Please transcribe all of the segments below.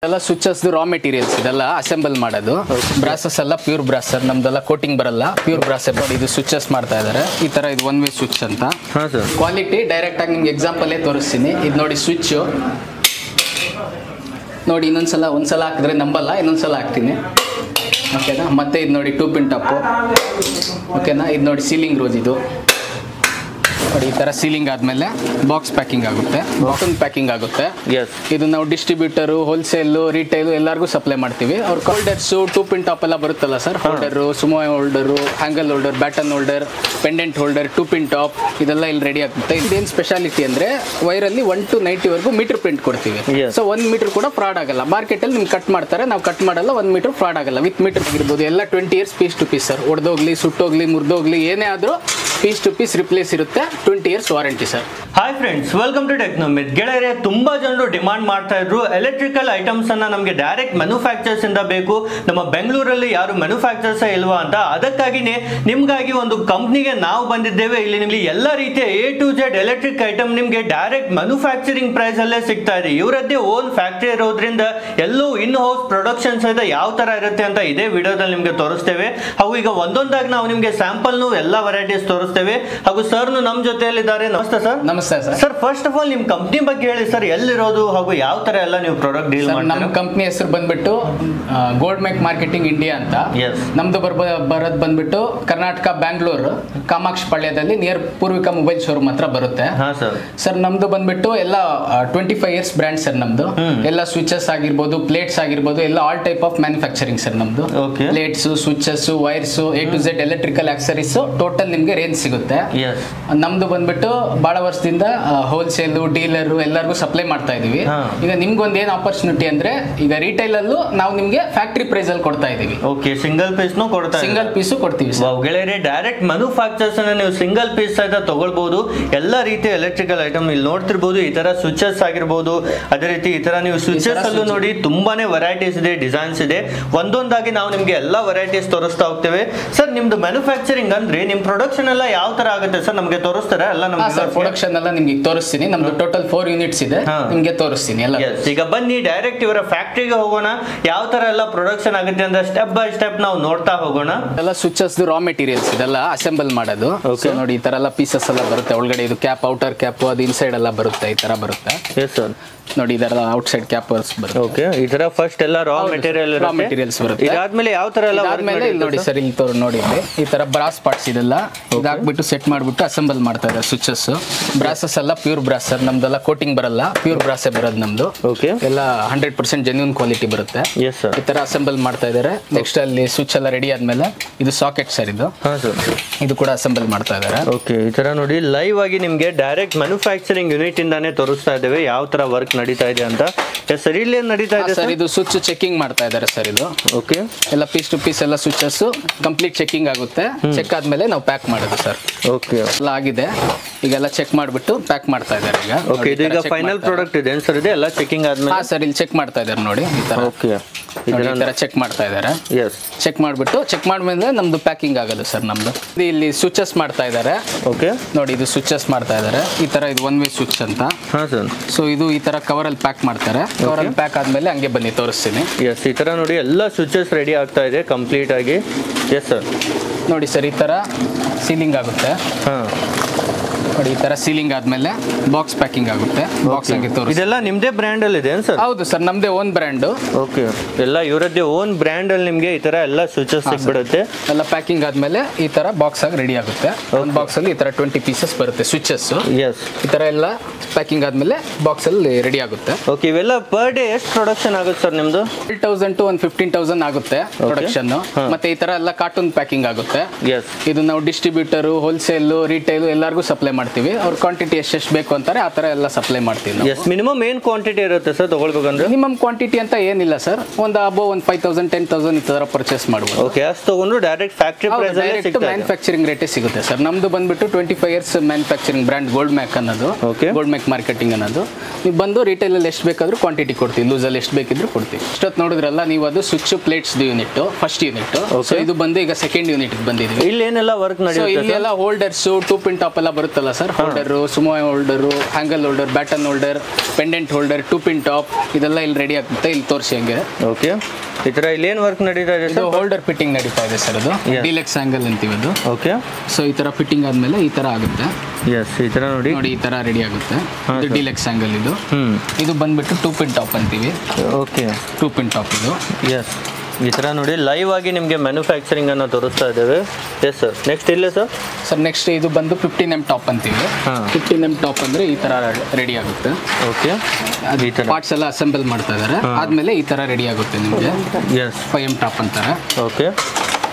ಎಲ್ಲ switches raw materials ಇದೆಲ್ಲ assemble ಮಾಡೋದು. ಬ್ರಾಸಸ್ ಎಲ್ಲ ಪ್ಯೂರ್ ಬ್ರಾಸ್ ಸರ್, ನಮ್ದೆಲ್ಲ ಕೋಟಿಂಗ್ ಬರಲ್ಲ, ಪ್ಯೂರ್ ಬ್ರಾಸ್. ಇದು ಸ್ವಿಚಸ್ ಮಾಡ್ತಾ ಇದ್ದಾರೆ ಈ ತರ. ಇದು ಒನ್ ವೇ ಸ್ವಿಚ್ ಅಂತ. ಕ್ವಾಲಿಟಿ ಡೈರೆಕ್ಟ್ ಆಗಿ ನಿಮ್ಗೆ ಎಕ್ಸಾಂಪಲ್ ತೋರಿಸ್ತೀನಿ. ಇದು ನೋಡಿ ಸ್ವಿಚ್ ನೋಡಿ, ಒಂದ್ಸಲ ಹಾಕಿದ್ರೆ ನಂಬಲ್ಲ, ಇನ್ನೊಂದ್ಸಲ ಹಾಕ್ತೀನಿ ಓಕೆನಾ. ಮತ್ತೆ ಇದು ನೋಡಿ 2 ಪಿನ್ ಟಾಪ್ ಓಕೆನಾ. ಇದು ನೋಡಿ ಸೀಲಿಂಗ್ ರೋಸ್. ಇದು ನೋಡಿ ಈ ತರ ಸೀಲಿಂಗ್ ಆದ್ಮೇಲೆ ಬಾಕ್ಸ್ ಪ್ಯಾಕಿಂಗ್ ಆಗುತ್ತೆ, ಬಾಟನ್ ಪ್ಯಾಕಿಂಗ್ ಆಗುತ್ತೆ. ಇದು ನಾವು ಡಿಸ್ಟ್ರಿಬ್ಯೂಟರ್, ಹೋಲ್ಸೇಲ್, ರಿಟೈಲ್ ಎಲ್ಲರಿಗೂ ಸಪ್ಲೈ ಮಾಡ್ತೀವಿ. ಅವ್ರ ಹೋಲ್ಡರ್ಸ್ 2 ಪಿನ್ ಟಾಪ್ ಎಲ್ಲ ಬರುತ್ತಲ್ಲ sir, holder, Sumo holder, angle holder, baton holder, pendant holder, 2 pin top ಇದೆಲ್ಲ ಇಲ್ಲಿ ರೆಡಿ ಆಗುತ್ತೆ. ಇದೇನು ಸ್ಪೆಷಾಲಿಟಿ ಅಂದ್ರೆ ವೈರಲ್ಲಿ 1 to 90 ವರೆಗೂ ಮೀಟರ್ ಪ್ರಿಂಟ್ ಕೊಡ್ತೀವಿ. ಸೊ 1 ಮೀಟರ್ ಕೂಡ ಫ್ರಾಡ್ ಆಗಲ್ಲ. ಮಾರ್ಕೆಟ್ ಅಲ್ಲಿ ನಿಮ್ಗೆ ಕಟ್ ಮಾಡ್ತಾರೆ, ನಾವು ಕಟ್ ಮಾಡಲ್ಲ. 1 ಮೀಟರ್ ಫ್ರಾಡ್ ಆಗಲ್ಲ. ವಿತ್ ಮೀಟರ್ ಆಗಿರ್ಬೋದು. ಎಲ್ಲ 20 years piece to piece sir. ಒಡೆದೋಗ್ಲಿ, ಸುಟ್ಟೋಗ್ಲಿ, ಮುರಿದೋಗ್ಲಿ, ಏನೇ ಆದ್ರೂ ಪೀಸ್ ಟು ಪೀಸ್ ರಿಪ್ಲೇಸ್ ಇರುತ್ತೆ. 20 years warranty sir. Hi friends, welcome to Technomith. ಗೆಳೆಯರೆ, ತುಂಬಾ ಜನರು ಡಿಮಾಂಡ್ ಮಾಡ್ತಾ ಇದ್ರು ಎಲೆಕ್ಟ್ರಿಕಲ್ ಐಟಮ್ಸ್ ಅನ್ನ ನಮಗೆ ಡೈರೆಕ್ಟ್ ಮ್ಯಾನುಫ್ಯಾಕ್ಚರ್ಸ್ ಇಂದ ಬೇಕು, ನಮ್ಮ ಬೆಂಗಳೂರಲ್ಲಿ ಯಾರು ಮ್ಯಾನುಫ್ಯಾಕ್ಚರ್ಸ್ ಇಲ್ವಾ ಅಂತ. ಅದಕ್ಕಾಗಿನೇ ನಿಮ್ಗಾಗಿ ಒಂದು ಕಂಪ್ನಿಗೆ ನಾವು ಬಂದಿದ್ದೇವೆ. ಇಲ್ಲಿ ನಿಮಗೆ ಎಲ್ಲ ರೀತಿಯ A to Z electric item ನಿಮ್ಗೆ ಡೈರೆಕ್ಟ್ ಮ್ಯಾನುಫ್ಯಾಕ್ಚರಿಂಗ್ ಪ್ರೈಸ್ ಅಲ್ಲೇ ಸಿಗ್ತಾ ಇದೆ. ಇವರದ್ದೇ ಓನ್ ಫ್ಯಾಕ್ಟರಿ ಇರೋದ್ರಿಂದ ಎಲ್ಲೂ ಇನ್ ಹೌಸ್ ಪ್ರೊಡಕ್ಷನ್ಸ್ ಯಾವ ತರ ಇರುತ್ತೆ ಅಂತ ಇದೇ ವಿಡಿಯೋದಲ್ಲಿ ನಿಮ್ಗೆ ತೋರಿಸ್ತೇವೆ. ಹಾಗೂ ಈಗ ಒಂದೊಂದಾಗಿ ನಾವು ನಿಮ್ಗೆ ಸ್ಯಾಂಪಲ್ ಎಲ್ಲ ವೆರೈಟೀಸ್ ತೋರಿಸ್ತೇವೆ. ಹಾಗೂ ಸರ್ ನಮ್ಮ ಜೊತೆಯಲ್ಲಿದ್ದಾರೆ. ನಮಸ್ತೆ ಸರ್. ನಮಸ್ತೆ sir. Sir, first of all ನಿಮ್ ಕಂಪ್ನಿ ಬಗ್ಗೆ ಹೇಳಿ ಸರ್, ಎಲ್ಲಿರೋದು ಹಾಗೂ ಯಾವ ತರ ಎಲ್ಲ ನೀವು ಪ್ರಾಡಕ್ಟ್ ಡೀಲ್ ಮಾಡ್ತೀರಾ? ನಮ್ಮ ಕಂಪ್ನಿ ಹೆಸರು ಬಂದ್ಬಿಟ್ಟು ಗೋಲ್ಡ್ ಮೇಕ್ ಮಾರ್ಕೆಟಿಂಗ್ ಇಂಡಿಯಾ ಅಂತ. ನಮ್ದು ಬರೋದು ಬಂದ್ಬಿಟ್ಟು ಕರ್ನಾಟಕ, ಬ್ಯಾಂಗ್ಳೂರು, ಕಾಮಾಕ್ಷಿ ಪಾಳ್ಯದಲ್ಲಿ ನಿಯರ್ ಪೂರ್ವಿಕಾ ಮೊಬೈಲ್ ಶೋರೂಮ್ ಹತ್ರ ಬರುತ್ತೆ ಸರ್. ನಮ್ದು ಬಂದ್ಬಿಟ್ಟು ಎಲ್ಲ 25 years ಬ್ರ್ಯಾಂಡ್ ಸರ್. ನಮ್ದು ಎಲ್ಲ ಸ್ವಿಚಸ್ ಆಗಿರ್ಬೋದು, ಪ್ಲೇಟ್ಸ್ ಆಗಿರ್ಬೋದು, ಎಲ್ಲ all type of manufacturing sir. ನಮ್ದು plates, switches, wires, A to Z electrical accessories total ನಿಮ್ಗೆ ರೇಂಜ್ ಸಿಗುತ್ತೆ. ನಮ್ದು ಬಂದ್ಬಿಟ್ಟು ಬಹಳ ವರ್ಷದಿಂದ ಹೋಲ್ಸೇಲ್, ಡೀಲರ್ ಎಲ್ಲರಿಗೂ ಸಪ್ಲೈ ಮಾಡ್ತಾ ಇದೀವಿ. ಈಗ ನಿಮ್ಗೊಂದು ಏನ್ ಆಪರ್ಚುನಿಟಿ ಅಂದ್ರೆ, ಈಗ ರಿಟೈಲ್ ಅಲ್ಲೂ ನಾವು ನಿಮ್ಗೆ ಫ್ಯಾಕ್ಟರಿ ಪ್ರೈಸ್ ಅಲ್ಲಿ ಕೊಡ್ತಾ ಇದೀವಿ. Okay, single piece single piece ಕೊಡ್ತೀವಿ. ಗೆಳೆಯರೆ, ಡೈರೆಕ್ಟ್ ಮ್ಯಾನುಫ್ಯಾಕ್ಚರ್ಸ್ ಅನ್ನ ನೀವು ಸಿಂಗಲ್ ಪೀಸ್ ಸಹಿತ ತಗೊಳ್ಬಹುದು. ಎಲ್ಲ ರೀತಿಯ ಎಲೆಕ್ಟ್ರಿಕಲ್ ಐಟಮ್ ಇಲ್ಲಿ ನೋಡ್ತಿರ್ಬೋದು. ಈ ತರ ಸ್ವಿಚಸ್ ಆಗಿರ್ಬೋದು, ಅದೇ ರೀತಿ ಈ ತರ ನೀವು ಸ್ವಿಚಸ್ ಅಲ್ಲೂ ನೋಡಿ ತುಂಬಾನೇ ವೆರೈಟೀಸ್ ಇದೆ, ಡಿಸೈನ್ಸ್ ಇದೆ. ಒಂದೊಂದಾಗಿ ನಾವು ನಿಮ್ಗೆ ಎಲ್ಲ ವೆರೈಟೀಸ್ ತೋರಿಸ್ತಾ ಹೋಗ್ತೇವೆ. ಸರ್, ನಿಮ್ದು ಮ್ಯಾನುಫ್ಯಾಕ್ಚರಿಂಗ್ ಅಂದ್ರೆ ನಿಮ್ ಪ್ರೊಡಕ್ಷನ್ ಎಲ್ಲ ಯಾವ ತರ ಆಗುತ್ತೆ ಸರ್? ನಮ್ಗೆ ತೋರಿಸ್ತಾರೆ ಎಲ್ಲ? ಪ್ರೊಡಕ್ಷನ್ ಎಲ್ಲ ನಿಮ್ಗೆ ತೋರಿಸ್ತೀನಿ. ನಮ್ದು ಟೋಟಲ್ 4 units ಇದೆ, ನಿಮ್ಗೆ ತೋರಿಸ್ತೀನಿ ಎಲ್ಲ. ಈಗ ಬನ್ನಿ ಡೈರೆಕ್ಟ್ ಇವರ ಫ್ಯಾಕ್ಟರಿಗೆ ಹೋಗೋಣ. ಯಾವ ತರ ಎಲ್ಲ ಪ್ರೊಡಕ್ಷನ್ ಆಗುತ್ತೆ ಅಂತ ಸ್ಟೆಪ್ ಬೈ ಸ್ಟೆಪ್ ನಾವು ನೋಡ್ತಾ ಹೋಗೋಣ. ಎಲ್ಲ ಸ್ವಿಚಸ್ ರಾ ಮೆಟೀರಿಯಲ್ಸ್ ಇದೆಲ್ಲ ಅಸೆಂಬಲ್ ಮಾಡೋದು. ನೋಡಿ ಈ ತರ ಎಲ್ಲ ಪೀಸಸ್ ಎಲ್ಲ ಬರುತ್ತೆ. ಒಳಗಡೆ ಇದು ಕ್ಯಾಪ್, ಔಟರ್ ಕ್ಯಾಪ್, ಅದು ಇನ್ಸೈಡ್ ಎಲ್ಲ ಬರುತ್ತೆ. ಈ ತರ ಬರುತ್ತೆ ನೋಡಿ. ಇದರ ಔಟ್ಸೈಡ್ ಕ್ಯಾಪರ್ಸ್ ಬರುತ್ತೆ. ಓಕೆ, ಈ ತರ ಫಸ್ಟ್ ಎಲ್ಲ ರಾ ಮೆಟೀರಿಯಲ್ಸ್ ಬರುತ್ತೆ. ಇದಾದ್ಮೇಲೆ ಯಾವ ತರ ಎಲ್ಲ ಆದ್ಮೇಲೆ ಇಲ್ಲಿ ನೋಡಿ ಸರ್, ಇಲ್ಲಿ ನೋಡಿ ಈ ತರ ಬ್ರಾಸ್ ಪಾರ್ಟ್ಸ್ ಇದೆಲ್ಲ ಇದಾಕ್ಬಿಟ್ಟು ಸೆಟ್ ಮಾಡ್ಬಿಟ್ಟು ಅಸೆಂಬಲ್ ಮಾಡ್ತಾ ಇದ್ದಾರೆ ಸ್ವಿಚಸ್. ಬ್ರಾಸಸ್ ಎಲ್ಲ ಪ್ಯೂರ್ ಬ್ರಾಸ್ ಸರ್, ನಮ್ದೆಲ್ಲ ಕೋಟಿಂಗ್ ಬರಲ್ಲ, ಪ್ಯೂರ್ ಬ್ರಾಸೇ ಬರೋದು ನಮ್ದು. ಓಕೆ, ಎಲ್ಲ 100% ಜೆನ್ಯೂನ್ ಕ್ವಾಲಿಟಿ ಬರುತ್ತೆ. ಈ ತರ ಅಸೆಂಬಲ್ ಮಾಡ್ತಾ ಇದ್ದಾರೆ. ನೆಕ್ಸ್ಟ್ ಅಲ್ಲಿ ಸ್ವಿಚ್ ಎಲ್ಲ ರೆಡಿ ಆದ್ಮೇಲೆ ಇದು ಸಾಕೆಟ್ ಸರ್. ಇದು ಕೂಡ ಅಸೆಂಬಲ್ ಮಾಡ್ತಾ ಇದ್ದಾರೆ. ಓಕೆ, ಈ ತರ ನೋಡಿ ಲೈವ್ ಆಗಿ ನಿಮ್ಗೆ ಡೈರೆಕ್ಟ್ ಮ್ಯಾನುಫ್ಯಾಕ್ಚರಿಂಗ್ ಯೂನಿಟ್ ಇಂದಾನೆ ತೋರಿಸ್ತಾ ಇದ್ದೇವೆ ಯಾವ ತರ ವರ್ಕ್ ನಡೀತಾ ಇದೆ ಅಂತ. ಸರ್, ಇಲ್ಲಿ ನಡೀತಾ ಇದೆ ಸರ್, ಇದು ಸ್ವಿಚ್ ಚೆಕಿಂಗ್ ಮಾಡ್ತಾ ಇದ್ದಾರೆ ಸರ್. ಇದು ಓಕೆ, ಎಲ್ಲ ಪೀಸ್ ಟು ಪೀಸ್ ಎಲ್ಲ ಸ್ವಿಚಸ್ ಕಂಪ್ಲೀಟ್ ಚೆಕಿಂಗ್ ಆಗುತ್ತೆ. ಚೆಕ್ ಆದ್ಮೇಲೆ ನಾವು ಪ್ಯಾಕ್ ಮಾಡೋದು ಸರ್. ಓಕೆ, ಎಲ್ಲ ಆಗಿದೆ. ಈಗೆಲ್ಲ ಚೆಕ್ ಮಾಡ್ಬಿಟ್ಟು ಪ್ಯಾಕ್ ಮಾಡ್ತಾ ಇದ್ದಾರೆ ಈಗ. ಓಕೆ, ಇದು ಈಗ ಫೈನಲ್ ಪ್ರಾಡಕ್ಟ್ ಇದೆ ಸರ್. ಇದೆ ಎಲ್ಲ ಚೆಕಿಂಗ್ ಆದ್ಮೇಲೆ ಸರ್ ಇಲ್ಲಿ ಚೆಕ್ ಮಾಡ್ತಾ ಇದ್ದಾರೆ ನೋಡಿ ಈ ತರ. ಓಕೆ, ಈ ತರ ಚೆಕ್ ಮಾಡ್ತಾ ಇದ್ದಾರೆ. ಚೆಕ್ ಮಾಡ್ಬಿಟ್ಟು ಚೆಕ್ ಮಾಡಿದ್ಮೇಲೆ ನಮ್ದು ಪ್ಯಾಕಿಂಗ್ ಆಗೋದು ಸರ್. ನಮ್ದು ಇಲ್ಲಿ ಸ್ವಿಚಸ್ ಮಾಡ್ತಾ ಇದ್ದಾರೆ. ಓಕೆ, ನೋಡಿ ಇದು ಸ್ವಿಚಸ್ ಮಾಡ್ತಾ ಇದ್ದಾರೆ ಈ ತರ. ಇದು ಒನ್ ವೇ ಸ್ವಿಚ್ ಅಂತ. ಸೊ ಇದು ಈ ತರ ಕವರ್ ಅಲ್ಲಿ ಪ್ಯಾಕ್ ಮಾಡ್ತಾರೆ. ಕವರ್ ಅಲ್ಲಿ ಪ್ಯಾಕ್ ಆದ್ಮೇಲೆ ಹಂಗೆ ಬನ್ನಿ ತೋರಿಸ್ತೀನಿ. ಈ ತರ ನೋಡಿ ಎಲ್ಲ ಸ್ವಿಚಸ್ ರೆಡಿ ಆಗ್ತಾ ಇದೆ ಕಂಪ್ಲೀಟ್ ಆಗಿ. ಎಸ್ ಸರ್, ನೋಡಿ ಸರ್, ಈ ತರ ಸೀಲಿಂಗ್ ಆಗುತ್ತೆ. ನೋಡಿ ಈ ತರ ಸೀಲಿಂಗ್ ಆದ್ಮೇಲೆ ಬಾಕ್ಸ್ ಪ್ಯಾಕಿಂಗ್ ಆಗುತ್ತೆ. ಬಾಕ್ಸ್ ಹಂಗೆ ತೋರಿಸಿ. ಇದೆಲ್ಲ ನಿಮ್ದೇ ಬ್ರ್ಯಾಂಡ್ ಅಲ್ಲಿ ಇದೆ ಸರ್? ಹೌದು ಸರ್, ನಮ್ದೇ ಓನ್ ಬ್ರ್ಯಾಂಡ್. ಓಕೆ, ಎಲ್ಲ ಇವರದ್ದೇ ಓನ್ ಬ್ರ್ಯಾಂಡ್ ಅಲ್ಲಿ ನಿಮ್ಗೆ ಈ ತರ ಎಲ್ಲ ಸ್ವಿಚಸ್ ಸಿಗ್ಬಿಡುತ್ತೆ. ಎಲ್ಲ ಪ್ಯಾಕಿಂಗ್ ಆದ್ಮೇಲೆ ಈ ತರ ಬಾಕ್ಸ್ ಆಗಿ ರೆಡಿ ಆಗುತ್ತೆ. ಒಂದು ಬಾಕ್ಸ್ ಅಲ್ಲಿ ಈ ತರ 20 pieces ಬರುತ್ತೆ ಸ್ವಿಚಸ್. ಈ ತರ ಎಲ್ಲ ಪ್ಯಾಕಿಂಗ್ ಆದ್ಮೇಲೆ ಬಾಕ್ಸ್ ಅಲ್ಲಿ ರೆಡಿ ಆಗುತ್ತೆ. ಓಕೆ, ಇವೆಲ್ಲ ಪರ್ ಡೇ ಎಷ್ಟು ಪ್ರೊಡಕ್ಷನ್ ಆಗುತ್ತೆ ಸರ್ ನಿಮ್ದು? 12,000 to 15,000 ಆಗುತ್ತೆ ಪ್ರೊಡಕ್ಷನ್. ಮತ್ತೆ ಈ ತರ ಎಲ್ಲ ಕಾರ್ಟೂನ್ ಪ್ಯಾಕಿಂಗ್ ಆಗುತ್ತೆ. ಇದು ನಾವು ಡಿಸ್ಟ್ರಿಬ್ಯೂಟರ್, ಹೋಲ್ಸೇಲ್, ರಿಟೈಲ್ ಎಲ್ಲರಿಗೂ ಸಪ್ಲೈ ಮಾಡ್ತೀವಿ. ಅವ್ರ ಕ್ವಾಂಟಿಟಿ ಎಷ್ಟು ಬೇಕು ಅಂತಾರೆ ಆ ತರ ಎಲ್ಲ ಸಪ್ಲೈ ಮಾಡ್ತೀವಿ. ಮಿನಿಮಮ್ ಏನ್ ಕ್ವಾಂಟಿಟಿ ಇರುತ್ತೆ ಸರ್ ತಗೊಳ್ಬೇಕಂದ್ರೆ? ಮಿನಿಮಮ್ ಕ್ವಾಂಟಿಟಿ ಅಂತ ಏನಿಲ್ಲ ಸರ್. ಒಂದು ಅಬೌವ್ 5,000 10,000 ಈ ತರ ಪರ್ಚೇಸ್ ಮಾಡಬಹುದು. ಓಕೆ, ಅಷ್ಟು ತಗೊಂಡು ಡೈರೆಕ್ಟ್ ಫ್ಯಾಕ್ಟರಿ ಪ್ರೈಸ್ ಅಲ್ಲಿ ಸಿಗುತ್ತೆ. ಮ್ಯಾನುಫ್ಯಾಕ್ಚರಿಂಗ್ ರೇಟೇ ಸಿಗುತ್ತೆ ಸರ್. ನಮ್ದು ಬಂದ್ಬಿಟ್ಟು 25 years ಮ್ಯಾನುಫ್ಯಾಕ್ಚರಿಂಗ್ ಬ್ರ್ಯಾಂಡ್ ಗೋಲ್ಡ್ ಮ್ಯಾಕ್ ಅನ್ನೋದು. ಗೋಲ್ಡ್ ಮ್ಯಾಕ್ ಮಾರ್ಕೆಟಿಂಗ್ ಅನ್ನೋದು. ನೀವು ಬಂದು ರಿಟೈಲ್ ಅಲ್ಲಿ ಎಷ್ಟು ಬೇಕಾದ್ರೂ ಕ್ವಾಂಟಿಟಿ ಕೊಡ್ತೀವಿ. ಲೂಸ್ ಅಲ್ಲಿ ಎಷ್ಟು ಬೇಕಿದ್ರು ಕೊಡ್ತೀವಿ. ಇಷ್ಟೊತ್ತು ನೋಡಿದ್ರಲ್ಲ ನೀವು, ಅದು switch plates unit first unit. So ಇದು ಬಂದು ಈಗ ಸೆಕೆಂಡ್ ಯೂನಿಟ್ ಬಂದಿದ್ವಿ. ಇಲ್ಲಿ ಏನೆಲ್ಲ ವರ್ಕ್ ನಡೆಯುತ್ತೆ? ಇಲ್ಲಿ ಎಲ್ಲ ಹೋಲ್ಡರ್ಸ್, 2 ಪಿನ್ ಟಾಪ್ ಎಲ್ಲ ಬರುತ್ತಲ್ಲ sir. Holder, Sumo holder, angle holder, baton holder, pendant holder, 2 pin top ಇದೆಲ್ಲ ಇಲ್ಲಿ ರೆಡಿ ಆಗುತ್ತೆ. ಇಲ್ಲಿ ತೋರಿಸಿ ಹಂಗೆ. ಓಕೆ, ಈ ಥರ ಇಲ್ಲಿ ಏನು ವರ್ಕ್ ನಡೀತಾ ಇದೆ ಸರ್? ಹೋಲ್ಡರ್ ಫಿಟ್ಟಿಂಗ್ ನಡೀತಾ ಇದೆ ಸರ್. ಅದು ಡಿಲೆಕ್ಸ್ ಆಂಗಲ್ ಅಂತೀವಿ ಅದು. ಓಕೆ, ಸೊ ಈ ಥರ ಫಿಟ್ಟಿಂಗ್ ಆದಮೇಲೆ ಈ ಥರ ಆಗುತ್ತೆ. ಎಸ್, ಈ ಥರ ನೋಡಿ ಈ ಥರ ರೆಡಿ ಆಗುತ್ತೆ. ಇದು ಡಿಲೆಕ್ಸ್ ಆಂಗಲ್. ಇದು ಬಂದ್ಬಿಟ್ಟು 2 ಪಿನ್ ಟಾಪ್ ಅಂತೀವಿ. ಓಕೆ, 2 ಪಿನ್ ಟಾಪ್ ಇದು. ಎಸ್, ಈ ಥರ ನೋಡಿ ಲೈವ್ ಆಗಿ ನಿಮಗೆ ಮ್ಯಾನುಫ್ಯಾಕ್ಚರಿಂಗ್ ಅನ್ನು ತೋರಿಸ್ತಾ ಇದ್ದೇವೆ. ಎಸ್ ಸರ್, ನೆಕ್ಸ್ಟ್ ಇಲ್ಲೇ ಸರ್? ಸರ್ ನೆಕ್ಸ್ಟ್ ಇದು ಬಂದು 15mm ಟಾಪ್ ಅಂತೀವಿ. 15mm ಟಾಪ್ ಅಂದರೆ ಈ ಥರ ರೆಡಿ ಆಗುತ್ತೆ. ಓಕೆ, ಈ ಥರ ಪಾರ್ಟ್ಸ್ ಎಲ್ಲ ಅಸೆಂಬಲ್ ಮಾಡ್ತಾ ಇದ್ದಾರೆ. ಆದಮೇಲೆ ಈ ಥರ ರೆಡಿ ಆಗುತ್ತೆ ನಿಮಗೆ. ಎಸ್, 5M ಟಾಪ್ ಅಂತಾರೆ. ಓಕೆ,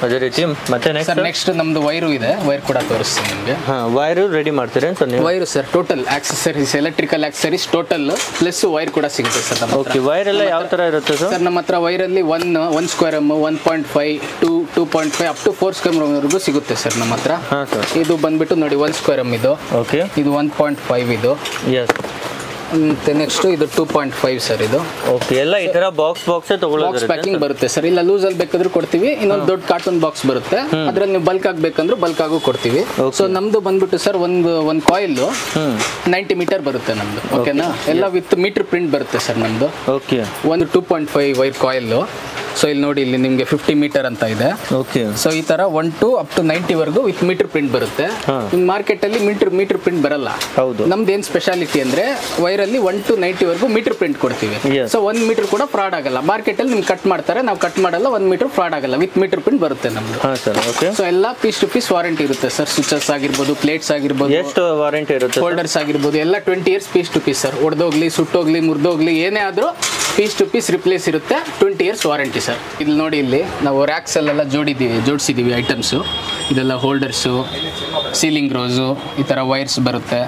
ಅದೇ ರೀತಿ ಮತ್ತೆ ನೆಕ್ಸ್ಟ್ ನಮ್ದು ವೈರು ಇದೆ. ವೈರ್ ಕೂಡ ತೋರಿಸ್ತೀನಿ ನಿಮಗೆ. ವೈರು ರೆಡಿ ಮಾಡ್ತೀರಾ ಸರ್ ನೀವು? Wire sir total accessories, electrical accessories total plus wire ಕೂಡ ಸಿಗುತ್ತೆ ಸರ್. ಓಕೆ, ವೈರ್ ಎಲ್ಲ ಯಾವ ಥರ ಇರುತ್ತೆ ಸರ್? ನಮ್ಮ ಹತ್ರ ವೈರಲ್ಲಿ 1 square M, 1.5, 2.5 up to 4 square ಎಮ್ವರೆಗೂ ಸಿಗುತ್ತೆ ಸರ್ ನಮ್ಮ ಹತ್ರ. ಹಾಂ ಸರ್. ಇದು ಬಂದ್ಬಿಟ್ಟು ನೋಡಿ 1 ಸ್ಕ್ವೇರ್ ಎಮ್ ಇದು. ಓಕೆ, ಇದು 1.5 ಇದು. ಎಸ್, ಮತ್ತೆ ನೆಕ್ಸ್ಟ್ ಇದು 2.5 ಸರ್ ಇದು. ಓಕೆ, ಎಲ್ಲ ಈ ತರ ಬಾಕ್ಸ್ ಬಾಕ್ಸ್ ಪ್ಯಾಕಿಂಗ್ ಬರುತ್ತೆ ಸರ್. ಇಲ್ಲ ಲೂಸ್ ಅಲ್ಲಿ ಬೇಕಾದ್ರೂ ಕೊಡ್ತೀವಿ. ಇನ್ನೊಂದು ದೊಡ್ಡ ಕಾರ್ಟೂನ್ ಬಾಕ್ಸ್ ಬರುತ್ತೆ, ಅದ್ರಲ್ಲಿ ನೀವು ಬಲ್ಕ್ ಆಗಬೇಕಂದ್ರೆ ಬಲ್ಕ್ ಆಗು ಕೊಡ್ತೀವಿ. ಸೊ ನಮ್ದು ಬಂದ್ಬಿಟ್ಟು ಸರ್ ಒಂದು ಕಾಯಿಲ್ 90 ಮೀಟರ್ ಬರುತ್ತೆ ನಮ್ದು. ಓಕೆನಾ, ಎಲ್ಲ ವಿತ್ ಮೀಟರ್ ಪ್ರಿಂಟ್ ಬರುತ್ತೆ ಸರ್ ನಮ್ದು. ಓಕೆ, ಒಂದು 2.5 ವೈರ್ ಕಾಯಿಲ್. ಸೊ ಇಲ್ಲಿ ನೋಡಿ, ಇಲ್ಲಿ ನಿಮಗೆ 50 ಮೀಟರ್ ಅಂತ ಇದೆ. ಓಕೆ, ಸೊ ಈ ತರ 1 to up to 90 ವರೆಗೂ ವಿತ್ ಮೀಟರ್ ಪ್ರಿಂಟ್ ಬರುತ್ತೆ. ಮಾರ್ಕೆಟ್ ಅಲ್ಲಿ ಮೀಟರ್ ಪ್ರಿಂಟ್ ಬರಲ್ಲ. ಹೌದು. ನಮ್ದು ಏನ್ ಸ್ಪೆಷಾಲಿಟಿ ಅಂದ್ರೆ ವೈರಲ್ಲಿ 1 to 90 ವರೆಗೂ ಮೀಟರ್ ಪ್ರಿಂಟ್ ಕೊಡ್ತೀವಿ. ಸೊ 1 ಮೀಟರ್ ಕೂಡ ಫ್ರಾಡ್ ಆಗಲ್ಲ. ಮಾರ್ಕೆಟ್ ಅಲ್ಲಿ ನಿಮ್ಗೆ ಕಟ್ ಮಾಡ್ತಾರೆ, ನಾವು ಕಟ್ ಮಾಡಲ್ಲ. 1 ಮೀಟರ್ ಫ್ರಾಡ್ ಆಗಲ್ಲ, ವಿತ್ ಮೀಟರ್ ಪ್ರಿಂಟ್ ಬರುತ್ತೆ ನಮ್ದು. ಸೊ ಎಲ್ಲ ಪೀಸ್ ಟು ಪೀಸ್ ವಾರಂಟಿ ಇರುತ್ತೆ ಸರ್. ಸ್ವಿಚಸ್ ಆಗಿರ್ಬೋದು, ಪ್ಲೇಟ್ಸ್ ಆಗಿರ್ಬೋದು, ಎಷ್ಟು ವಾರಂಟಿ ಇರುತ್ತೆ? ಹೋಲ್ಡರ್ಸ್ ಆಗಿರ್ಬೋದು ಎಲ್ಲ 20 years piece to piece sir. ಒಡೆದೋಗ್ಲಿ, ಸುಟ್ಟೋಗ್ಲಿ, ಮುರಿದೋಗ್ಲಿ ಏನೇ ಆದ್ರೂ ಪೀಸ್ ಟು ಪೀಸ್ ರಿಪ್ಲೇಸ್ ಇರುತ್ತೆ. 20 years ವಾರಂಟಿ ಸರ್. ಇಲ್ಲಿ ನೋಡಿ, ಇಲ್ಲಿ ನಾವು ರ್ಯಾಕ್ಸ್ ಅಲ್ಲೆಲ್ಲ ಜೋಡಿಸಿದ್ದೀವಿ ಐಟಮ್ಸು. ಇದೆಲ್ಲ ಹೋಲ್ಡರ್ಸು, ಸೀಲಿಂಗ್ ರೋಸು, ಈ ಥರ ವೈರ್ಸ್ ಬರುತ್ತೆ.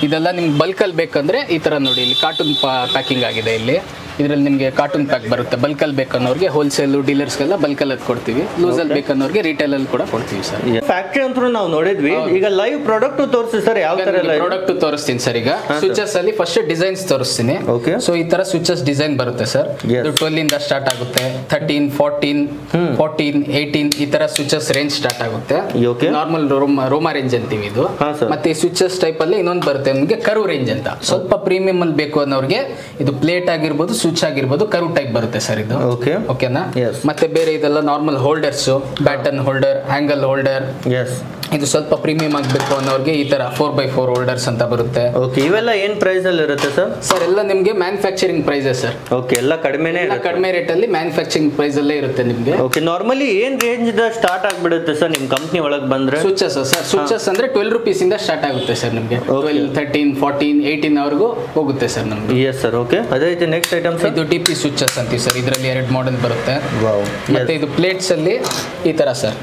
ಇದೆಲ್ಲ ನಿಮ್ಗೆ ಬಲ್ಕಲ್ಲಿ ಬೇಕಂದರೆ ಈ ಥರ ನೋಡಿ, ಇಲ್ಲಿ ಕಾರ್ಟೂನ್ ಪ್ಯಾಕಿಂಗ್ ಆಗಿದೆ. ಇಲ್ಲಿ ಇದರಲ್ಲಿ ನಿಮಗೆ ಕಾರ್ಟೂನ್ ಪ್ಯಾಕ್ ಬರುತ್ತೆ. ಬಲ್ಕಲ್ಲಿ ಬೇಕನ್ನೋರಿಗೆ ಹೋಲ್ಸೇಲು ಡೀಲರ್ಸ್ಗೆಲ್ಲ ಬಲ್ಕಲ್ಲಿ ಅದು ಕೊಡ್ತೀವಿ. ಲೂಸಲ್ಲಿ ಬೇಕನ್ನೋರಿಗೆ ರಿಟೇಲಲ್ಲಿ ಕೂಡ ಕೊಡ್ತೀವಿ ಸರ್. ಫ್ಯಾಕ್ಟ್ರಿ ಅಂತೂ ನಾವು ನೋಡಿದ್ವಿ. ಈಗ ಲೈವ್ ಪ್ರಾಡಕ್ಟ್ ತೋರಿಸಿ ಸರ್, ಯಾವ ತರ ಪ್ರಾಡಕ್ಟ್ ತೋರಿಸ್ತೀನಿ ಸರ್. ಈಗ ಸ್ವಿಚಸ್ ಅಲ್ಲಿ ಫಸ್ಟ್ ಡಿಸೈನ್ಸ್ ತೋರಿಸ್ತೀನಿ. ಸೊ ಈ ತರ ಸ್ವಿಚಸ್ ಡಿಸೈನ್ ಬರುತ್ತೆ ಸರ್. 12 ಇಂದ ಸ್ಟಾರ್ಟ್ ಆಗುತ್ತೆ. 13, 14, 18 ಈ ತರ ಸ್ವಿಚಸ್ ರೇಂಜ್ ಸ್ಟಾರ್ಟ್ ಆಗುತ್ತೆ. ನಾರ್ಮಲ್ ರೋಮಾ ರೇಂಜ್ ಅಂತೀವಿ ಇದು. ಮತ್ತೆ ಈ ಸ್ವಿಚಸ್ ಟೈಪ್ ಅಲ್ಲಿ ಇನ್ನೊಂದು ಬರುತ್ತೆ ನಿಮಗೆ ಕರ್ವ್ ರೇಂಜ್ ಅಂತ. ಸ್ವಲ್ಪ ಪ್ರೀಮಿಯಂ ಅಲ್ಲಿ ಬೇಕು ಅನ್ನೋರಿಗೆ ಇದು ಪ್ಲೇಟ್ ಆಗಿರ್ಬೋದು, ಸ್ವಿಚ್ ಆಗಿರ್ಬೋದು, ಕರ್ವ್ ಟೈಪ್ ಬರುತ್ತೆ ಸರ್ ಇದು. ಓಕೆನಾ. ಮತ್ತೆ ಬೇರೆ ಇದೆಲ್ಲ normal holders, baton holder, angle holder. ಇದು ಸ್ವಲ್ಪ ಪ್ರೀಮಿಯಂ ಆಗಬೇಕು ಅನ್ನೋರಿಗೆ ಈ ತರ 4x4 ಹೋಲ್ಡರ್ಸ್ ಅಂತ ಬರುತ್ತೆ. ಓಕೆ, ಇವೆಲ್ಲ ಏನ್ ಪ್ರೈಸ್ ಅಲ್ಲಿ ಇರುತ್ತೆ ಸರ್? ಸರ್ ಎಲ್ಲ ನಿಮಗೆ ಮ್ಯಾನುಫ್ಯಾಕ್ಚರಿಂಗ್ ಪ್ರೈಸ್ ಸರ್. ಓಕೆ, ಎಲ್ಲ ಕಡಿಮೆ ರೇಟ್ ಅಲ್ಲಿ ಮ್ಯಾನುಫ್ಯಾಕ್ಚರಿಂಗ್ ಪ್ರೈಸ್ ಅಲ್ಲೇ ಇರುತ್ತೆ ನಿಮಗೆ. ಓಕೆ, ನಾರ್ಮಲಿ ಏನ್ ರೇಂಜ್ ದ ಸ್ಟಾರ್ಟ್ ಆಗ್ಬಿಡುತ್ತೆ ಸರ್ ನಿಮ್ ಕಂಪನಿ ಒಳಗೆ ಬಂದ್ರೆ? ಸ್ವಿಚಸ್ ಸರ್, ಸ್ವಿಚಸ್ ಅಂದ್ರೆ 12 ರೂಪೀಸ್ ಇಂದ ಸ್ಟಾರ್ಟ್ ಆಗುತ್ತೆ ಸರ್ ನಿಮಗೆ. 12, 13, 14, 18 ವರೆಗೂ ಹೋಗುತ್ತೆ ಸರ್ ನಮ್ಗೆ. Yes sir. ಓಕೆ, ಅದೇ ರೀತಿ ನೆಕ್ಸ್ಟ್ ಐಟಮ್ ಸರ್, ಇದು DP ಸ್ವಿಚಸ್ ಅಂತೀವಿ ಸರ್. ಇದರಲ್ಲಿ 2 ಮಾಡೆಲ್ ಬರುತ್ತೆ. ಮತ್ತೆ ಇದು ಪ್ಲೇಟ್ಸ್ ಅಲ್ಲಿ ಈ ತರ ಸರ್.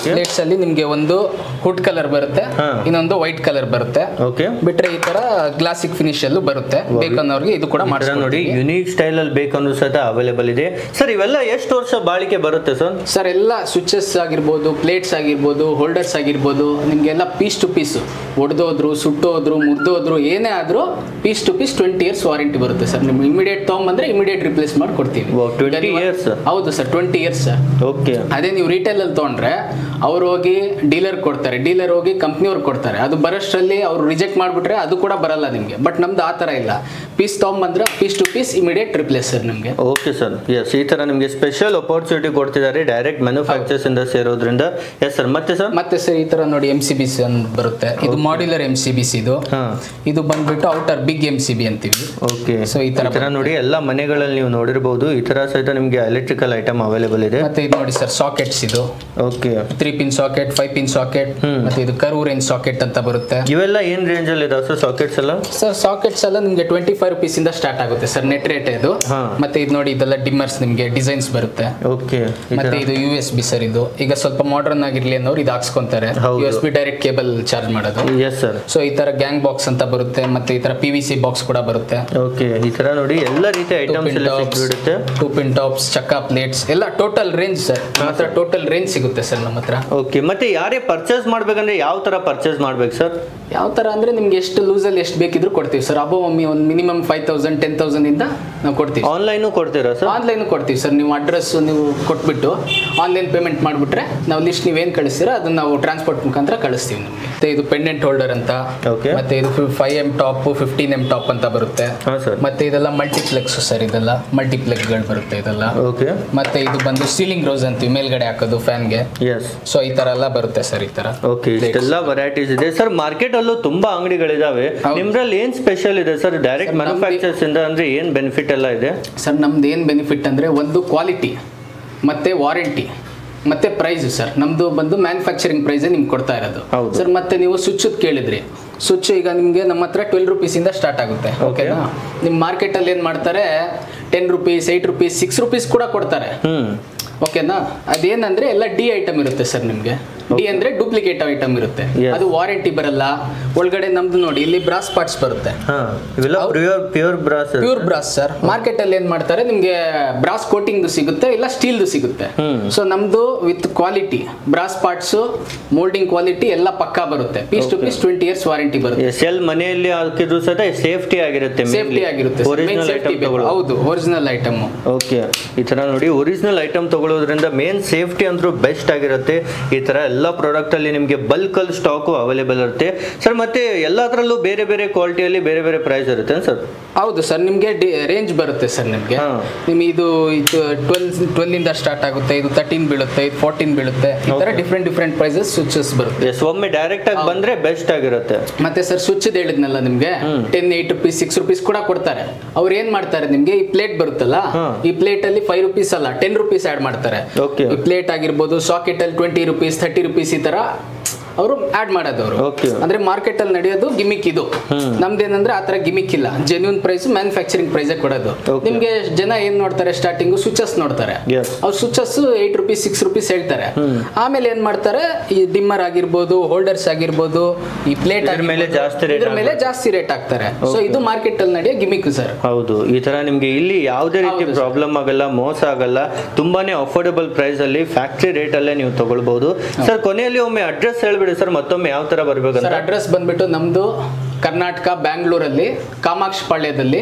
ಪ್ಲೇಟ್ಸ್ ಅಲ್ಲಿ ನಿಮ್ಗೆ ಒಂದು ಹುಡ್ ಕಲರ್ ಬರುತ್ತೆ, ಇನ್ನೊಂದು ವೈಟ್ ಕಲರ್ ಬರುತ್ತೆ. ಬಿಟ್ರೆ ಈ ತರ ಗ್ಲಾಸಿಕ್ ಫಿನಿಶ್ ಅಲ್ಲೂ ಬರುತ್ತೆ. ಬೇಕನ್ನೋರಿಗೆ ಇದು ಕೂಡ ಮಾಡ್ತಾರೆ ನೋಡಿ. ಯುನೀಕ್ ಸ್ಟೈಲ್ ಅಲ್ಲಿ ಬೇಕನ್ನೋ ಸಹಿತ ಅವೈಲೇಬಲ್ ಇದೆ ಸರ್. ಇವೆಲ್ಲ ಎಷ್ಟು ವರ್ಷ ಬಾಳಿಕೆ ಬರುತ್ತೆ ಸರ್? ಸರ್ ಎಲ್ಲ ಸ್ವಿಚಸ್ ಆಗಿರ್ಬೋದು, ಪ್ಲೇಟ್ಸ್ ಆಗಿರ್ಬೋದು, ಹೋಲ್ಡರ್ಸ್ ಆಗಿರ್ಬೋದು, ನಿಮ್ಗೆಲ್ಲ ಪೀಸ್ ಟು ಪೀಸ್ ಒಡೆದೋದ್ರು, ಸುಟ್ಟೋದ್ರು, ಮುರಿದೋದ್ರು ಏನೇ ಆದ್ರೂ piece to piece 20 years warranty ಬರುತ್ತೆ ಸರ್. ನಿಮ್ಗೆ ಇಮಿಡಿಯೇಟ್ ತಗೊಂಬಂದ್ರೆ ಇಮಿಡಿಯೇಟ್ ರಿಪ್ಲೇಸ್ ಮಾಡಿ ಕೊಡ್ತೀವಿ. 20 years? ಹೌದು ಸರ್, 20 years ಸರ್. ಓಕೆ, ಅದೇ ನೀವು ರಿಟೇಲ್ ಅಲ್ಲಿ ತಗೊಂಡ್ರೆ ಅವ್ರು ಹೋಗಿ ಡೀಲರ್ ಕೊಡ್ತಾರೆ, ಡೀಲರ್ ಹೋಗಿ ಕಂಪ್ನಿಯವ್ರು ಕೊಡ್ತಾರೆ. ಅದು ಬರೋಷ್ಟರಲ್ಲಿ ಅವ್ರು ರಿಜೆಕ್ಟ್ ಮಾಡಿಬಿಟ್ರೆ ಅದು ಕೂಡ ಬರಲ್ಲ ನಿಮಗೆ. ಬಟ್ ನಮ್ದು ಆ ಥರ ಇಲ್ಲ. ಪೀಸ್ ತೊಗೊಂಬಂದ್ರೆ piece to piece immediate replace sir ನಿಮಗೆ. Okay sir. ಎಸ್, ಈ ಥರ ನಿಮಗೆ ಸ್ಪೆಷಲ್ ಅಪರ್ಚುನಿಟಿ ಕೊಡ್ತಿದ್ದಾರೆ ಡೈರೆಕ್ಟ್ ಮ್ಯಾನುಫ್ಯಾಕ್ಚರ್ಸ್ ಇಂದ ಸೇರೋದ್ರಿಂದ. Yes sir. ಮತ್ತೆ ಸರ್ ಈ ಥರ ನೋಡಿ MCBC ಅಂತ ಬರುತ್ತೆ. ಇದು ಮಾಡ್ಯುಲರ್ MCBC. ಇದು ಬಂದ್ಬಿಟ್ಟು ಔಟರ್ ಬಿಗ್ MCB ಅಂತೀವಿ. ಓಕೆ, ಸೊ ಈ ತರ ನೋಡಿ ಎಲ್ಲ ಮನೆಗಳಲ್ಲಿ ನೀವು ನೋಡಿರಬಹುದು. ಈ ತರ ಸಹಿತ ನಿಮಗೆ ಎಲೆಕ್ಟ್ರಿಕಲ್ ಐಟಮ್ ಅವೈಲೇಬಲ್ ಇದೆ. ಮತ್ತೆ ಇದು ನೋಡಿ ಸರ್, ಸಾಕೆಟ್ಸ್. ಇದು okay, 3 pin socket, 5 pin socket, ಮತ್ತೆ ಇದು ಕರ್ವ್ ರೇಂಜ್ ಸಾಕೆಟ್ ಅಂತ ಬರುತ್ತೆ. ಇವೆಲ್ಲ ಏನ್ ರೇಂಜ್ ಅಲ್ಲಿ ಇದಾವೆ ಸರ್ ಸಾಕೆಟ್ಸ್ ಎಲ್ಲ? ಸರ್ ಸಾಕೆಟ್ಸ್ ಎಲ್ಲ ನಿಮಗೆ 25 ರೂಪೀಸ್ ಇಂದ ಸ್ಟಾರ್ಟ್ ಆಗುತ್ತೆ ಸರ್, ನೆಟ್ ರೇಟ್ ಇದು. ಮತ್ತೆ ಇದು ನೋಡಿ, ಇದೆಲ್ಲ ಡಿಮ್ಮರ್ಸ್ ನಿಮಗೆ ಡಿಸೈನ್ಸ್ ಬರುತ್ತೆ. ಓಕೆ, ಮತ್ತೆ ಇದು USB ಸರ್. ಇದು ಈಗ ಸ್ವಲ್ಪ ಮಾಡರ್ನ್ ಆಗಿರ್ಲಿ ಅನ್ನೋರು ಇದು ಹಾಕ್ಸ್ಕೊಂತಾರೆ. USB ಡೈರೆಕ್ಟ್ ಕೇಬಲ್ ಚಾರ್ಜ್ ಮಾಡೋದು. Yes sir. ಸೊ ಈ ತರ ಗ್ಯಾಂಗ್ ಬಾಕ್ಸ್ ಅಂತ ಬರುತ್ತೆ. ಮತ್ತೆ ಈ ತರ PVC ಬಾಕ್ಸ್ ಕೂಡ ಬರುತ್ತೆ. ಓಕೆ, ಈ ತರ ನೋಡಿ ಎಲ್ಲ ರೀತಿಯ ಐಟಮ್ಸ್ ಎಲ್ಲ ಸಿಗುತ್ತೆ. 2 pin ಟಾಪ್ಸ್, ಚಕ್ಕಾ ಪ್ಲೇಟ್ಸ್ ಎಲ್ಲ ಟೋಟಲ್ ರೇಂಜ್ ಸರ್. ಮಾತ್ರ ಟೋಟಲ್ ರೇಂಜ್ ಸಿಗುತ್ತೆ ಸರ್ ನಮ್ಮ ಹತ್ರ. ಓಕೆ, ಮತ್ತೆ ಯಾರೇ ಪರ್ಚೇಸ್ ಮಾಡ್ಬೇಕಂದ್ರೆ ಯಾವ ತರ ಪರ್ಚೇಸ್ ಮಾಡ್ಬೇಕು ಸರ್? ಯಾವ ಥರ ಅಂದರೆ ನಿಮ್ಗೆ ಎಷ್ಟು ಲೂಸಲ್ಲಿ ಎಷ್ಟು ಬೇಕಿದ್ರು ಕೊಡ್ತೀವಿ ಸರ್. ಅಬೋ ಒಮ್ಮೆ ಒಂದು ಮಿನಿಮಮ್ 5,000 10,000 ಇಂದ ನಾವು ಕೊಡ್ತೀವಿ. ಆನ್ಲೈನು ಕೊಡ್ತೀರಾ ಸರ್? ಆನ್ಲೈನು ಕೊಡ್ತೀವಿ ಸರ್. ನೀವು ಅಡ್ರೆಸ್ ನೀವು ಕೊಟ್ಬಿಟ್ಟು ಆನ್ಲೈನ್ ಪೇಮೆಂಟ್ ಮಾಡಿಬಿಟ್ರೆ ನಾವು ಲಿಸ್ಟ್ ನೀವೇನು ಕಳಿಸ್ತೀರಾ ಅದನ್ನ ನಾವು ಟ್ರಾನ್ಸ್ಪೋರ್ಟ್ ಮುಖಾಂತರ ಕಳಿಸ್ತೀವಿ ನಿಮಗೆ. ಮತ್ತೆ ಇದು ಪೆಂಡೆಂಟ್ ಹೋಲ್ಡರ್ ಅಂತ, ಮತ್ತೆ ಇದು 5M ಟಾಪ್ 15M ಟಾಪ್ ಅಂತ ಬರುತ್ತೆ. ಮತ್ತೆ ಇದೆಲ್ಲ ಮಲ್ಟಿಪ್ಲೆಕ್ಸ್ ಸರ್, ಇದೆಲ್ಲ ಮಲ್ಟಿಪ್ಲೆಕ್ಸ್ಗಳು ಬರುತ್ತೆ ಇದೆಲ್ಲ. ಮತ್ತೆ ಇದು ಬಂದು ಸೀಲಿಂಗ್ ರೋಸ್ ಅಂತೀವಿ, ಮೇಲ್ಗಡೆ ಹಾಕೋದು ಫ್ಯಾನ್ಗೆ. ಸೊ ಈ ತರ ಎಲ್ಲ ಬರುತ್ತೆ ಸರ್. ಈ ತರ ಇಷ್ಟೆಲ್ಲ ವೆರೈಟೀಸ್ ಇದೆ ಸರ್. ಮಾರ್ಕೆಟ್ ಅಲ್ಲೂ ತುಂಬಾ ಅಂಗಡಿಗಳಿದಾವೆ. ನಿಮ್ದ್ರಲ್ಲಿ ಏನ್ ಸ್ಪೆಷಲ್ ಇದೆ ಸರ್? ಡೈರೆಕ್ಟ್ ಮ್ಯಾನುಫ್ಯಾಕ್ಚರ್ಸ್ ಇಂದ ಅಂದ್ರೆ ಏನ್ ಬೆನಿಫಿಟ್ ಎಲ್ಲ ಇದೆ ಸರ್? ನಮ್ದು ಏನ್ ಬೆನಿಫಿಟ್ ಅಂದ್ರೆ ಒಂದು ಕ್ವಾಲಿಟಿ, ಮತ್ತೆ ವಾರಂಟಿ, ಮತ್ತೆ ಪ್ರೈಸ್ ಸರ್. ನಮ್ದು ಬಂದು ಮ್ಯಾನುಫ್ಯಾಕ್ಚರಿಂಗ್ ಪ್ರೈಸ್ ನಿಮ್ಗೆ ಕೊಡ್ತಾ ಇರೋದು ಸರ್. ಮತ್ತೆ ನೀವು ಸ್ವಿಚ್ ಕೇಳಿದ್ರಿ, ಸ್ವಿಚ್ ಈಗ ನಿಮಗೆ ನಮ್ಮ ಹತ್ರ 12 ರೂಪೀಸಿಂದ ಸ್ಟಾರ್ಟ್ ಆಗುತ್ತೆ. ಓಕೆನಾ? ನಿಮ್ಮ ಮಾರ್ಕೆಟಲ್ಲಿ ಏನು ಮಾಡ್ತಾರೆ 10 ರೂಪೀಸ್ 8 ರೂಪೀಸ್ 6 ರೂಪೀಸ್ ಕೂಡ ಕೊಡ್ತಾರೆ. ಓಕೆನಾ? ಅದೇನಂದ್ರೆ ಎಲ್ಲ ಡಿ ಐಟಮ್ ಇರುತ್ತೆ ಸರ್. ನಿಮಗೆ ಡಿ ಅಂದ್ರೆ ಡೂಪ್ಲಿಕೇಟ್ ಐಟಮ್ ಇರುತ್ತೆ, ಅದು ವಾರಂಟಿ ಬರಲ್ಲ. ಒಳಗಡೆ ನಮ್ದು ನೋಡಿ ಇಲ್ಲಿ ಬ್ರಾಸ್ ಪಾರ್ಟ್ಸ್ ಬರುತ್ತೆ, ಪ್ಯೂರ್ ಬ್ರಾಸ್ ಸರ್. ಮಾರ್ಕೆಟ್ ಅಲ್ಲಿ ಏನ್ ಮಾಡ್ತಾರೆ ನಿಮ್ಗೆ ಬ್ರಾಸ್ ಕೋಟಿಂಗ್ ಸಿಗುತ್ತೆ, ಇಲ್ಲ ಸ್ಟೀಲ್ ಸಿಗುತ್ತೆ. ಸೊ ನಮ್ದು with quality brass parts, moulding quality ಎಲ್ಲ ಪಕ್ಕಾ ಬರುತ್ತೆ. Piece to piece 20 years warranty ಬರುತ್ತೆ. ಸೆಲ್ ಮನೆಯಲ್ಲಿ ಹಾಕಿದ್ರು ಸಹ ಸೇಫ್ಟಿ ಆಗಿರುತ್ತೆ, ಸೇಫ್ಟಿ ಆಗಿರುತ್ತೆ. ಹೌದು, ಒರಿಜಿನಲ್ ಐಟಮ್. ಓಕೆ, ಈ ತರ ನೋಡಿ ಒರಿಜಿನಲ್ ಐಟಮ್ ತಗೊಳ್ಳೋದ್ರಿಂದ ಮೇನ್ ಸೇಫ್ಟಿ ಅಂದ್ರೂ ಬೆಸ್ಟ್ ಆಗಿರುತ್ತೆ. ಈ ತರ ಎಲ್ಲ ಪ್ರಾಡಕ್ಟ್ ಅಲ್ಲಿ ನಿಮಗೆ ಬಲ್ಕ್ ಅಲ್ಲಿ ಸ್ಟಾಕ್ ಅವೈಲೇಬಲ್ ಇರುತ್ತೆ ಸರ್. ಮತ್ತೆ ಎಲ್ಲದರಲ್ಲೂ ಬೇರೆ ಬೇರೆ ಕ್ವಾಲಿಟಿಯಲ್ಲಿ ಬೇರೆ ಬೇರೆ ಪ್ರೈಸ್ ಇರುತ್ತೆ ಸರ್? ಹೌದು ಸರ್, ನಿಮಗೆ ರೇಂಜ್ ಬರುತ್ತೆ ಸರ್. ನಿಮಗೆ ಇದು 12 ಇಂದ ಸ್ಟಾರ್ಟ್ ಆಗುತ್ತೆ, ಇದು 13 ಬೀಳುತ್ತೆ, ಇದು 14 ಬೀಳುತ್ತೆ. ಈ ತರ ಡಿಫ್ರೆಂಟ್ ಪ್ರೈಸಸ್ ಸ್ವಿಚಸ್ ಬರುತ್ತೆ. ಒಮ್ಮೆ ಡೈರೆಕ್ಟ್ ಆಗಿ ಬಂದ್ರೆ ಬೆಸ್ಟ್ ಆಗಿರುತ್ತೆ. ಮತ್ತೆ ಸರ್ ಸ್ವಿಚ್ ಹೇಳಿದ್ನಲ್ಲ ನಿಮ್ಗೆ 10 8 ರೂಪೀಸ್ 6 ರೂಪೀಸ್ ಕೂಡ ಕೊಡ್ತಾರೆ. ಅವ್ರು ಏನ್ ಮಾಡ್ತಾರೆ ನಿಮ್ಗೆ ಈ ಪ್ಲೇಟ್ ಬರುತ್ತಲ್ಲ, ಈ ಪ್ಲೇಟ್ ಅಲ್ಲಿ 5 ರೂಪೀಸ್ ಅಲ್ಲ 10 ರೂಪೀಸ್ ಆಡ್ ಮಾಡ್ತಾರೆ. ಈ ಪ್ಲೇಟ್ ಆಗಿರ್ಬೋದು, ಸಾಕೆಟ್ ಅಲ್ಲಿ 20 ರೂಪೀಸ್ 30 ರೂಪೀಸ್ ಈ ತರ ಅವರು ಆಡ್ ಮಾಡೋದವರು. ಅಂದ್ರೆ ಮಾರ್ಕೆಟ್ ಅಲ್ಲಿ ನಡೆಯೋದು ಗಿಮಿಕ್ ಇದು. ನಮ್ದೇನಂದ್ರೆ ಆತರ ಗಿಮಿಕ್ ಇಲ್ಲ, ಜೆನ್ಯೂನ್ ಪ್ರೈಸ್ ಮ್ಯಾನುಫ್ಯಾಕ್ಚರಿಂಗ್ ಪ್ರೈಸ್ ಕೊಡೋದು. ನಿಮ್ಗೆ ಜನ ಏನ್ ನೋಡ್ತಾರೆ ಸ್ಟಾರ್ಟಿಂಗ್ ಸ್ವಿಚಸ್ ನೋಡ್ತಾರೆ. ಅವ್ರು ಸ್ವಿಚಸ್ 8 ರೂಪೀಸ್ 6 ರೂಪೀಸ್ ಹೇಳ್ತಾರೆ. ಆಮೇಲೆ ಏನ್ ಮಾಡ್ತಾರೆ ಈ ಡಿಮ್ಮರ್ ಆಗಿರ್ಬೋದು, ಹೋಲ್ಡರ್ಸ್ ಆಗಿರ್ಬೋದು, ಈ ಪ್ಲೇಟ್ ಮೇಲೆ ಜಾಸ್ತಿ ರೇಟ್ ಹಾಕ್ತಾರೆ. ಸೊ ಇದು ಮಾರ್ಕೆಟ್ ಅಲ್ಲಿ ನಡೆಯೋ ಗಿಮಿಕ್ ಸರ್. ಹೌದು, ಈ ತರ ನಿಮ್ಗೆ ಇಲ್ಲಿ ಯಾವುದೇ ರೀತಿ ಪ್ರಾಬ್ಲಮ್ ಆಗಲ್ಲ, ಮೋಸ ಆಗಲ್ಲ. ತುಂಬಾನೇ ಅಫೋರ್ಡಬಲ್ ಪ್ರೈಸ್ ಅಲ್ಲಿ ಫ್ಯಾಕ್ಟರಿ ರೇಟ್ ಅಲ್ಲೇ ನೀವು ತಗೊಳ್ಬಹುದು ಸರ್. ಕೊನೆಯಲ್ಲಿ ಒಮ್ಮೆ ಅಡ್ರೆಸ್ ಹೇಳ್ಬಿಡಿ ಸರ್, ಮತ್ತೊಮ್ಮೆ ಯಾವ ತರ ಬರ್ಬೇಕು ಸರ್? ಅಡ್ರೆಸ್ ಬಂದ್ಬಿಟ್ಟು ನಮ್ದು ಕರ್ನಾಟಕ ಬ್ಯಾಂಗ್ಳೂರಲ್ಲಿ ಕಾಮಾಕ್ಷಿ ಪಾಳ್ಯದಲ್ಲಿ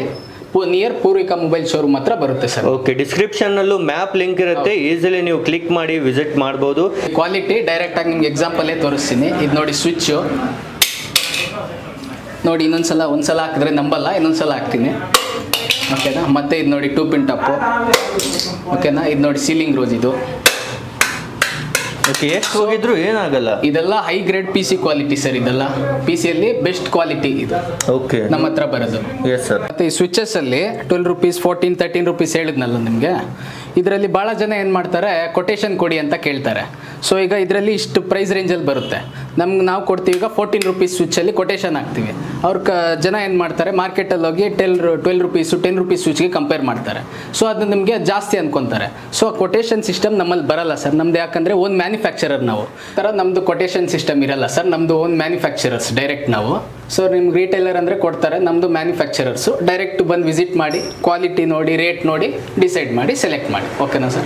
ನಿಯರ್ ಪೂರ್ವಿಕಾ ಮೊಬೈಲ್ ಶೋರೂಮ್ ಹತ್ರ ಬರುತ್ತೆ ಸರ್. ಓಕೆ, ಡಿಸ್ಕ್ರಿಪ್ಷನ್ ನಲ್ಲೂ ಮ್ಯಾಪ್ ಲಿಂಕ್ ಇರುತ್ತೆ, ಈಸಿಲಿ ನೀವು ಕ್ಲಿಕ್ ಮಾಡಿ ವಿಸಿಟ್ ಮಾಡಬಹುದು. ಕ್ವಾಲಿಟಿ ಡೈರೆಕ್ಟ್ ಆಗಿ ನಿಮ್ಗೆ ಎಕ್ಸಾಂಪಲ್ ತೋರಿಸ್ತೀನಿ. ಇದು ನೋಡಿ ಸ್ವಿಚ್ ನೋಡಿ, ಒಂದ್ಸಲ ಹಾಕಿದ್ರೆ ನಂಬಲ್ಲ, ಇನ್ನೊಂದ್ಸಲ ಹಾಕ್ತೀನಿ. ಓಕೆನಾ? ಮತ್ತೆ ಇದು ನೋಡಿ 2 ಪಿನ್ ಟಾಪ್. ಓಕೆನಾ? ಇದು ನೋಡಿ ಸೀಲಿಂಗ್ ರೋಸ್. ಇದು ಎಷ್ಟು ಹೋಗಿದ್ರು ಏನಾಗಲ್ಲ. ಇದೆಲ್ಲ high grade PC quality sir. ಇದೆಲ್ಲ PC ಅಲ್ಲಿ ಬೆಸ್ಟ್ ಕ್ವಾಲಿಟಿ ಇದು. ಓಕೆ, ನಮ್ಮ ಹತ್ರ ಬರೋದು. ಮತ್ತೆ ಈ ಸ್ವಿಚಸ್ ಅಲ್ಲಿ 12 ರೂಪೀಸ್ 14 13 ರೂಪೀಸ್ ಹೇಳಿದ್ನಲ್ಲ ನಿಮ್ಗೆ, ಇದರಲ್ಲಿ ಬಹಳ ಜನ ಏನ್ ಮಾಡ್ತಾರೆ ಕೊಟೇಶನ್ ಕೊಡಿ ಅಂತ ಕೇಳ್ತಾರೆ. ಸೊ ಈಗ ಇದರಲ್ಲಿ ಇಷ್ಟು ಪ್ರೈಸ್ ರೇಂಜ್ ಅಲ್ಲಿ ಬರುತ್ತೆ. ನಾವು ಕೊಡ್ತೀವಿ ಈಗ 14 ರೂಪೀಸ್ ಸ್ವಿಚ್ ಅಲ್ಲಿ ಕೊಟೇಶನ್ ಹಾಕ್ತೀವಿ. ಜನ ಏನ್ ಮಾಡ್ತಾರೆ ಮಾರ್ಕೆಟ್ ಅಲ್ಲಿ ಹೋಗಿ 12 ರೂಪೀಸ್ 10 ರೂಪೀಸ್ ಸ್ವಿಚ್ಗೆ ಕಂಪೇರ್ ಮಾಡ್ತಾರೆ. ಸೊ ಅದು ನಿಮಗೆ ಜಾಸ್ತಿ ಅನ್ಕೊಂತಾರೆ. ಸೊ ಕೊಟೇಶನ್ ಸಿಸ್ಟಮ್ ನಮ್ಮಲ್ಲಿ ಬರಲ್ಲ ಸರ್. ನಮ್ದು ಯಾಕಂದ್ರೆ ಓನ್ ಮ್ಯಾನುಫ್ಯಾಕ್ಚರರ್ ನಾವು. ತರ ನಮ್ದು ಕೊಟೇಶನ್ ಸಿಸ್ಟಮ್ ಇರಲ್ಲ ಸರ್. ನಮ್ದು ಓನ್ ಮ್ಯಾನುಫ್ಯಾಕ್ಚರರ್ಸ್ ಡೈರೆಕ್ಟ್ ನಾವು. ಸೊ ನಿಮ್ಗೆ ರಿಟೇಲರ್ ಅಂದ್ರೆ ಕೊಡ್ತಾರೆ, ನಮ್ದು ಮ್ಯಾನುಫ್ಯಾಕ್ಚರರ್ಸ್ ಡೈರೆಕ್ಟ್ ಬಂದು ವಿಸಿಟ್ ಮಾಡಿ ಕ್ವಾಲಿಟಿ ನೋಡಿ ರೇಟ್ ನೋಡಿ ಡಿಸೈಡ್ ಮಾಡಿ ಸೆಲೆಕ್ಟ್ ಮಾಡಿ. ಓಕೆನಾ ಸರ್?